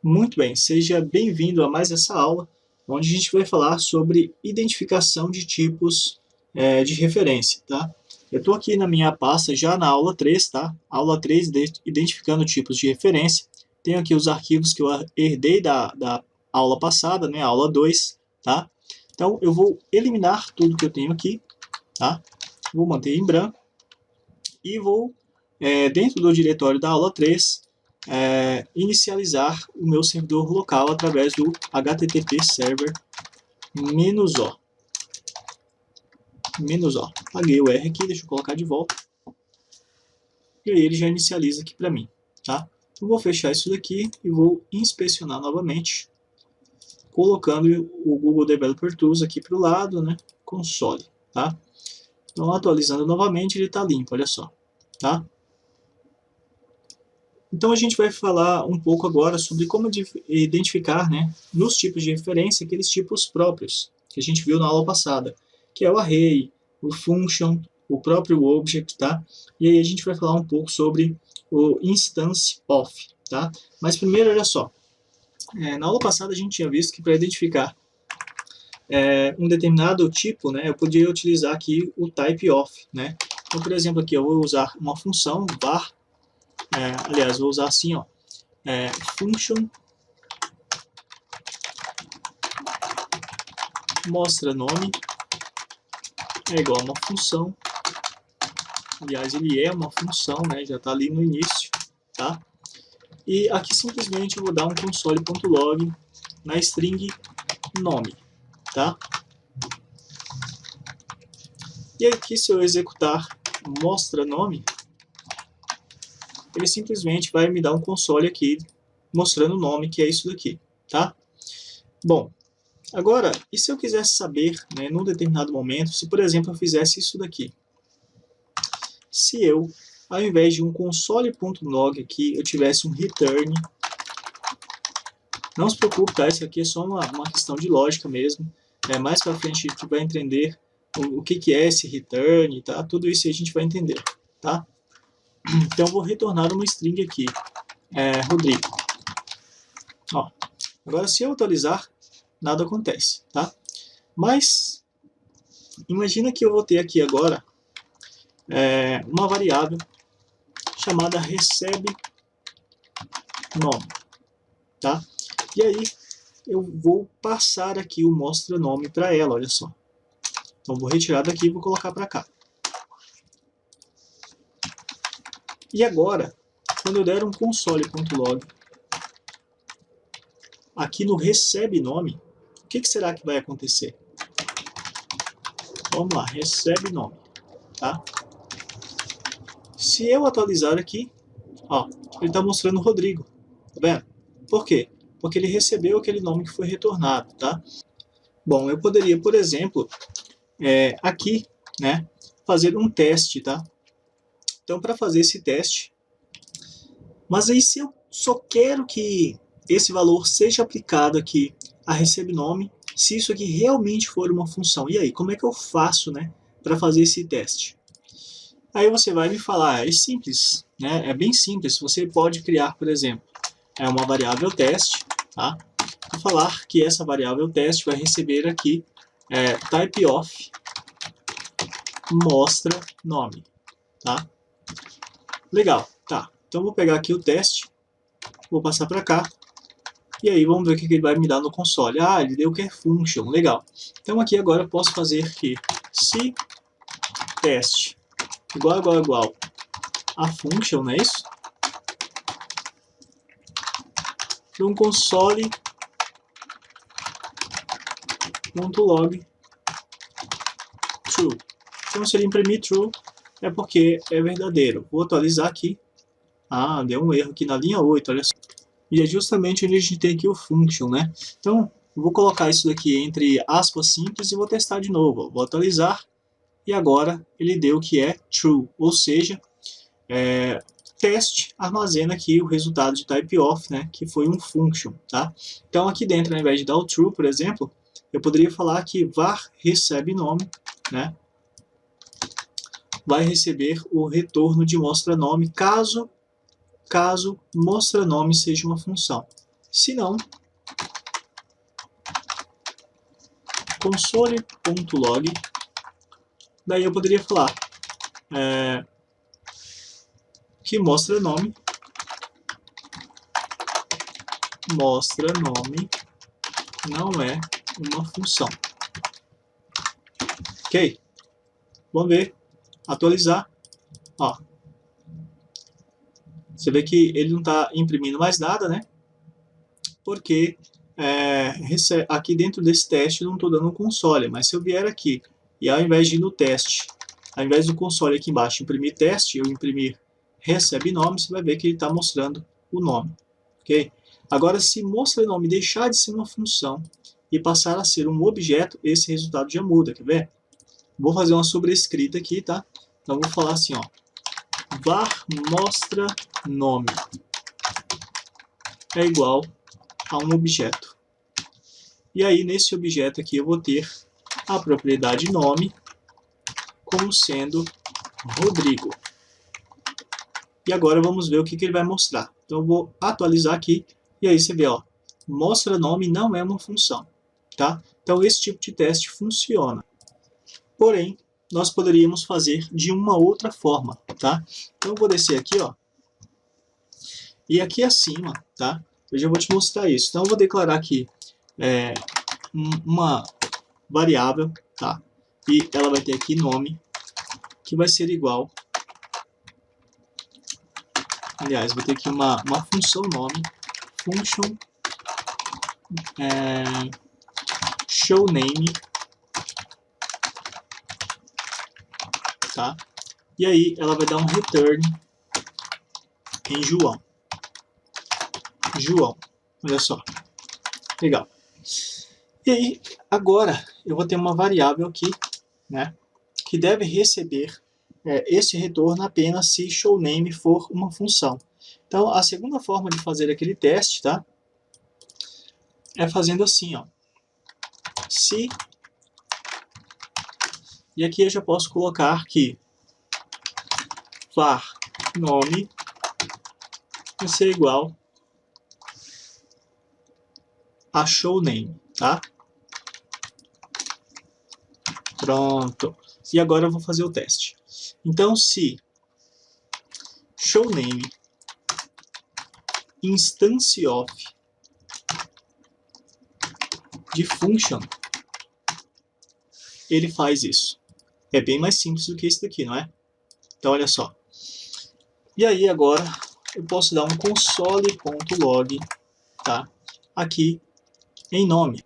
Muito bem, seja bem-vindo a mais essa aula, onde a gente vai falar sobre identificação de tipos de referência, tá? Eu estou aqui na minha pasta já na aula 3, tá? Aula 3, identificando tipos de referência. Tenho aqui os arquivos que eu herdei da aula passada, né? Aula 2, tá? Então, eu vou eliminar tudo que eu tenho aqui, tá? Vou manter em branco e vou, dentro do diretório da aula 3, inicializar o meu servidor local através do http server -o. Apaguei o R aqui, deixa eu colocar de volta. E aí ele já inicializa aqui para mim, tá? Eu vou fechar isso daqui e vou inspecionar novamente, colocando o Google Developer Tools aqui para o lado, né? Console, tá? Então, atualizando novamente, ele está limpo, olha só, tá? Então a gente vai falar um pouco agora sobre como identificar, né, nos tipos de referência, aqueles tipos próprios que a gente viu na aula passada, que é o array, o function, o próprio object, tá? E aí a gente vai falar um pouco sobre o instance of, tá? Mas primeiro, olha só, na aula passada a gente tinha visto que para identificar um determinado tipo, né, eu podia utilizar aqui o type of, né? Então, por exemplo, aqui eu vou usar uma função var, aliás, vou usar assim, ó, function mostra nome é igual a uma função. Aliás, ele é uma função, né? Já está ali no início, tá? E aqui simplesmente eu vou dar um console.log na string nome, tá? E aqui, se eu executar mostra nome, ele simplesmente vai me dar um console aqui mostrando o nome, que é isso daqui, tá? Bom, agora, e se eu quisesse saber, né, num determinado momento, se por exemplo eu fizesse isso daqui? Se eu, ao invés de um console.log aqui, eu tivesse um return, não se preocupe, tá? Isso aqui é só uma questão de lógica mesmo. Mais para frente a gente vai entender o que é esse return, tá? Tudo isso a gente vai entender, tá? Então eu vou retornar uma string aqui, Rodrigo. Ó, agora se eu atualizar, nada acontece, tá? Mas imagina que eu vou ter aqui agora uma variável chamada recebe nome, tá? E aí eu vou passar aqui o mostra nome para ela, olha só. Então vou retirar daqui e vou colocar para cá. E agora, quando eu der um console.log aqui no recebe nome, o que será que vai acontecer? Vamos lá, recebe nome, tá? Se eu atualizar aqui, ó, ele está mostrando Rodrigo, tá vendo? Por quê? Porque ele recebeu aquele nome que foi retornado, tá? Bom, eu poderia, por exemplo, aqui, né, fazer um teste, tá? Então, para fazer esse teste, mas aí se eu só quero que esse valor seja aplicado aqui a recebe-nome, se isso aqui realmente for uma função, e aí, como é que eu faço, né, para fazer esse teste? Aí você vai me falar, é simples, né, é bem simples, você pode criar, por exemplo, uma variável teste, tá? E falar que essa variável teste vai receber aqui type of mostra nome, tá? Legal, tá. Então vou pegar aqui o teste, vou passar para cá, e aí vamos ver o que ele vai me dar no console. Ah, ele deu que é function, legal. Então aqui agora eu posso fazer que se teste igual a function, não é isso? Para um console.log true. Então se ele imprimir true, é porque é verdadeiro. Vou atualizar aqui. Ah, deu um erro aqui na linha 8, olha só. E é justamente onde a gente tem aqui o function, né? Então, vou colocar isso daqui entre aspas simples e vou testar de novo. Vou atualizar e agora ele deu que é true, ou seja, teste armazena aqui o resultado de type of, né, que foi um function, tá? Então aqui dentro, ao invés de dar o true, por exemplo, eu poderia falar que var recebe nome, né, vai receber o retorno de mostra nome caso mostra nome seja uma função, Se não, console.log, daí eu poderia falar que mostra nome não é uma função. Ok? Vamos ver. Atualizar. Ó. Você vê que ele não está imprimindo mais nada, né? Porque aqui dentro desse teste eu não estou dando um console. Mas se eu vier aqui e ao invés de ir no teste, ao invés do console aqui embaixo imprimir teste, eu imprimir recebe nome, você vai ver que ele está mostrando o nome. Ok? Agora, se mostra nome deixar de ser uma função e passar a ser um objeto, esse resultado já muda. Quer ver? Vou fazer uma sobrescrita aqui, tá? Então vou falar assim, ó, var mostra nome é igual a um objeto. E aí nesse objeto aqui eu vou ter a propriedade nome como sendo Rodrigo. E agora vamos ver o que ele vai mostrar. Então eu vou atualizar aqui e aí você vê, ó, mostra nome não é uma função, tá? Então esse tipo de teste funciona. Porém, nós poderíamos fazer de uma outra forma, tá? Então eu vou descer aqui, ó. E aqui acima, tá? Eu já vou te mostrar isso. Então eu vou declarar aqui uma variável, tá? E ela vai ter aqui nome, que vai ser igual. Aliás, vou ter aqui uma função nome, function show name, tá? E aí ela vai dar um return em João. João, olha só, legal. E aí agora eu vou ter uma variável aqui, né, que deve receber esse retorno apenas se showName for uma função. Então a segunda forma de fazer aquele teste, tá, é fazendo assim, ó, se, e aqui eu já posso colocar que var nome vai ser igual a showName, tá? Pronto. E agora eu vou fazer o teste. Então, se showName instance of de function, ele faz isso. É bem mais simples do que isso daqui, não é? Então, olha só. E aí, agora, eu posso dar um console.log, tá? Aqui em nome.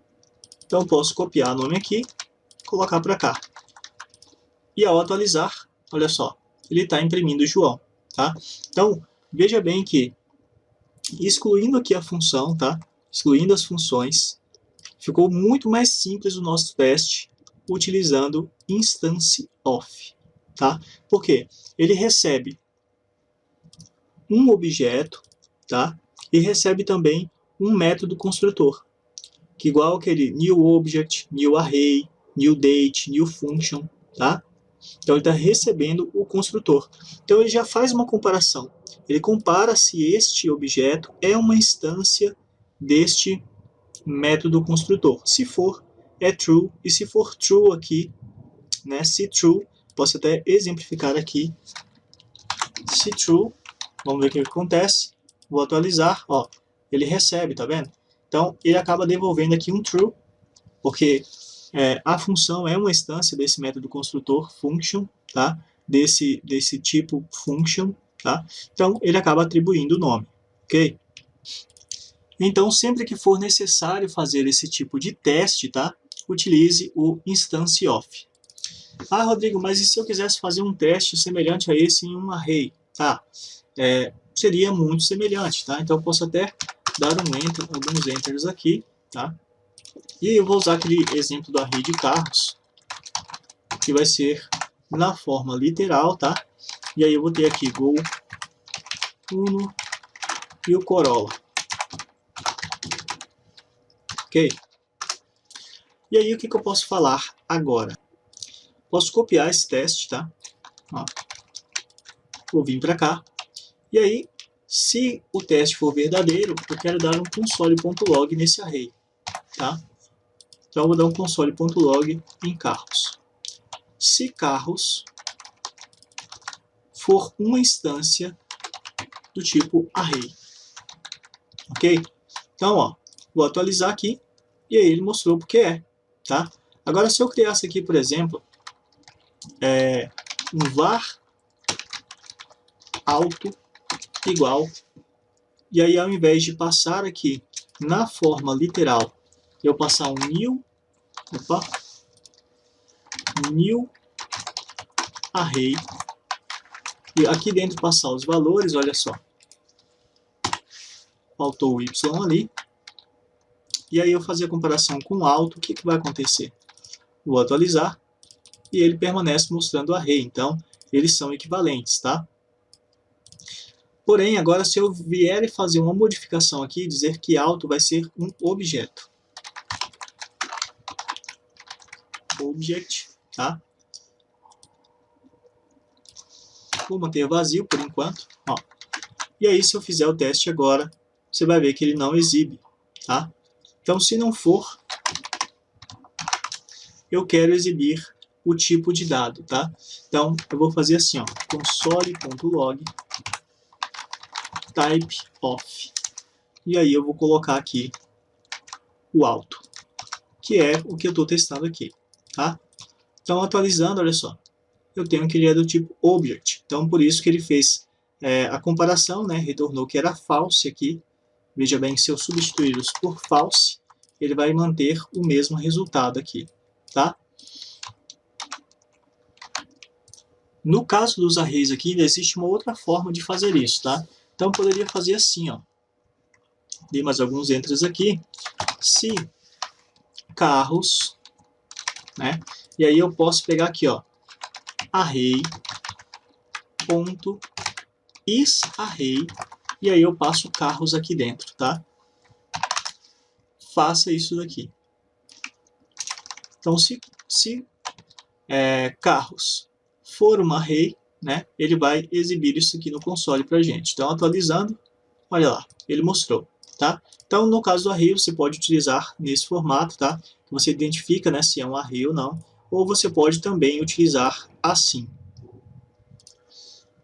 Então, eu posso copiar o nome aqui, colocar para cá. E ao atualizar, olha só, ele está imprimindo o João, tá? Então, veja bem que, excluindo aqui a função, tá? Excluindo as funções, ficou muito mais simples o nosso teste utilizando instance of, tá? Por quê? Ele recebe um objeto, tá? E recebe também um método construtor, que igual aquele new object, new array, new date, new function, tá? Então ele está recebendo o construtor. Então ele já faz uma comparação. Ele compara se este objeto é uma instância deste método construtor. Se for, é true. E se for true aqui, né, se true, posso até exemplificar aqui. Se true, vamos ver o que acontece. Vou atualizar, ó, ele recebe, tá vendo? Então ele acaba devolvendo aqui um true, porque a função é uma instância desse método construtor function, tá? Desse tipo function, tá? Então ele acaba atribuindo o nome, ok? Então sempre que for necessário fazer esse tipo de teste, tá? Utilize o instance of. Ah, Rodrigo, mas e se eu quisesse fazer um teste semelhante a esse em um array? Tá? Seria muito semelhante, tá? Então eu posso até dar alguns enters aqui, tá? E eu vou usar aquele exemplo do array de carros, que vai ser na forma literal, tá? E aí eu vou ter aqui Gol, Uno e o Corolla. Ok? E aí o que eu posso falar agora? Posso copiar esse teste, tá? Ó. Vou vir para cá. E aí Se o teste for verdadeiro, eu quero dar um console.log nesse array, tá? Então eu vou dar um console.log em carros. Se carros for uma instância do tipo array, ok? Então, ó, vou atualizar aqui e aí ele mostrou porque é, tá? Agora, se eu criasse aqui, por exemplo, um var alto igual, e aí ao invés de passar aqui na forma literal, eu passar um new array, e aqui dentro passar os valores, olha só, faltou o y ali, e aí eu fazer a comparação com o alto, o que vai acontecer? Vou atualizar, e ele permanece mostrando o array, então eles são equivalentes, tá? Porém, agora se eu vier e fazer uma modificação aqui, dizer que alto vai ser um objeto. Object, tá? Vou manter vazio por enquanto, ó. E aí se eu fizer o teste agora, você vai ver que ele não exibe, tá? Então se não for, eu quero exibir o tipo de dado, tá? Então eu vou fazer assim, ó, console.log type of, e aí eu vou colocar aqui o alto, que é o que eu estou testando aqui, tá? Então atualizando, olha só, eu tenho que ele é do tipo object, então por isso que ele fez a comparação, né? Retornou que era false aqui. Veja bem que se eu substituí-los por false, ele vai manter o mesmo resultado aqui, tá? No caso dos arrays aqui, ainda existe uma outra forma de fazer isso, tá? Então, eu poderia fazer assim, ó. Dei mais alguns entries aqui. Se carros, né? E aí eu posso pegar aqui, ó, array.isArray, e aí eu passo carros aqui dentro, tá? Faça isso daqui. Então, se carros for uma array, né, ele vai exibir isso aqui no console para a gente. Então, atualizando, olha lá, ele mostrou, tá? Então, no caso do array, você pode utilizar nesse formato, tá? Você identifica, né, se é um array ou não, ou você pode também utilizar assim.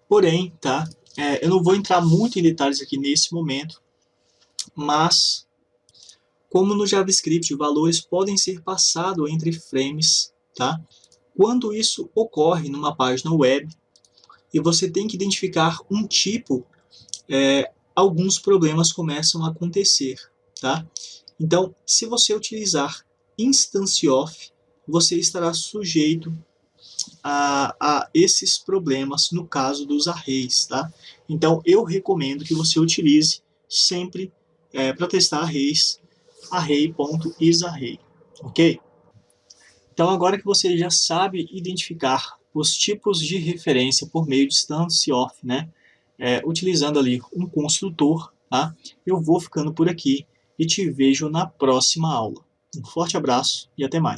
Porém, tá? Eu não vou entrar muito em detalhes aqui nesse momento, mas como no JavaScript, valores podem ser passados entre frames, tá? Quando isso ocorre numa página web e você tem que identificar um tipo, alguns problemas começam a acontecer, tá? Então, se você utilizar instance of, você estará sujeito a esses problemas no caso dos arrays, tá? Então, eu recomendo que você utilize sempre, para testar arrays, array.isArray, ok? Então, agora que você já sabe identificar os tipos de referência por meio de instance of, né? Utilizando ali um construtor, tá? Eu vou ficando por aqui e te vejo na próxima aula. Um forte abraço e até mais.